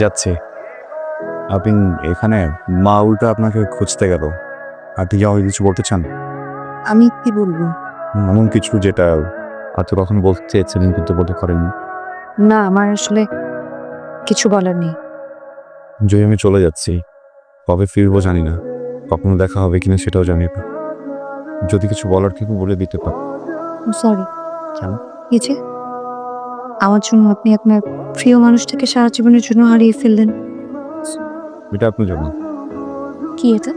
যাচ্ছি। আপনি এখানে মা উল্টা আপনাকে খুঁজতে গেল। আপনি কি আমাকে কিছু বলতে চান? আমি কি বলবো? এমন কিছু যেটা হয়তো কখনো বলতে চেয়েছিলেন কিন্তু বলতে পারেননি। না, আমার আসলে কিছু বলার নেই। যদি আমি চলে যাচ্ছি, কবে ফিরবো জানি না, কখনো দেখা হবে কিনা সেটাও জানি না। যদি কিছু বলার থেকে বলে দিতে পার। সরি। কেন? এই যে আমার জন্য আপনি আপনার প্রিয় মানুষটাকে সারা জীবনের জন্য হারিয়ে ফেললেন। এটা আপনার জন্য, কি এটা?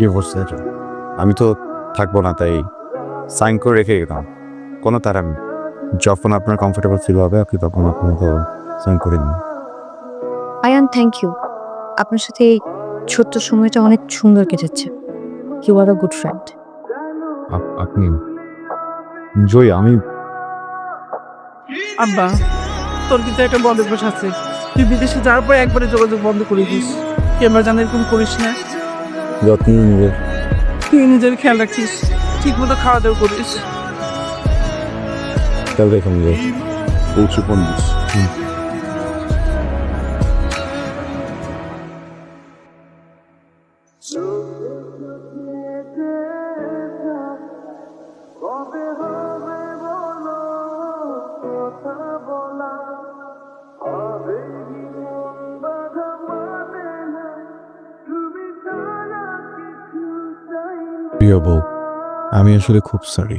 ডিভোর্সের। আমি তো থাকবো না, তাই সাইন করে রেখে গেলাম। কোনো তাড়া নেই। যখন আপনার কমফোর্টেবল ফিল হবে আপনি তখন আপনার মতো সাইন করে নিন। Ayaan, thank you. আপনার সাথে এই ছোট্ট সময়টা অনেক সুন্দর কেটেছে। You are a good friend. আপনি জয়, আমি আব্বা, তোর কিন্তু একটা বদ অভ্যাস আছে। তুই বিদেশে যাওয়ার পর একবারে যোগাযোগ বন্ধ করে দিস। ক্যামেরা জানা এরকম করিস না। যত্ন নিজের। তুই নিজের খেয়াল রাখিস, ঠিক মতো খাওয়া দাওয়া করিস। খেয়াল রেখে নিজের। পৌঁছে ফোন দিস। প্রিয় বউ, আমি আসলে খুব সরি।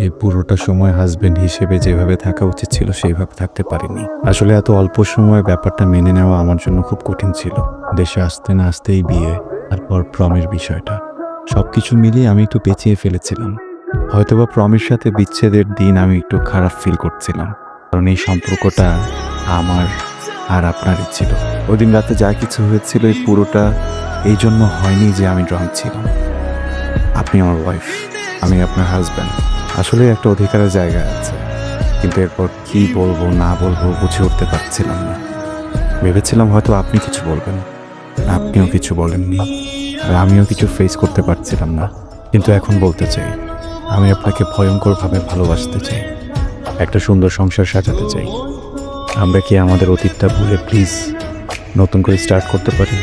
এই পুরোটা সময় হাজবেন্ড হিসেবে যেভাবে থাকা উচিত ছিল সেইভাবে থাকতে পারিনি। আসলে এত অল্প সময় ব্যাপারটা মেনে নেওয়া আমার জন্য খুব কঠিন ছিল। দেশে আসতে না আসতেই বিয়ে, তারপর প্রমের বিষয়টা, সবকিছু মিলিয়ে আমি একটু পেঁচিয়ে ফেলেছিলাম। হয়তোবা প্রমের সাথে বিচ্ছেদের দিন আমি একটু খারাপ ফিল করছিলাম, কারণ এই সম্পর্কটা আমার আর আপনারই ছিল। ওই দিন রাতে যা কিছু হয়েছিল এই পুরোটা এই জন্য হয়নি যে আমি ড্রাঙ্ক ছিলাম। আপনি আমার ওয়াইফ, আমি আপনার হাজব্যান্ড। আসলে একটা অধিকারের জায়গা আছে, কিন্তু এরপর কি বলবো না বলবো বুঝে উঠতে পারছিলাম না। ভেবেছিলাম হয়তো আপনি কিছু বলবেন, আপনিও কিছু বলেননি, আর আমিও কিছু ফেস করতে পারছিলাম না। কিন্তু এখন বলতে চাই, আমি আপনাকে ভয়ঙ্করভাবে ভালোবাসতে চাই, একটা সুন্দর সংসার সাজাতে চাই। আমরা কি আমাদের অতীতটা ভুলে প্লিজ নতুন করে স্টার্ট করতে পারি?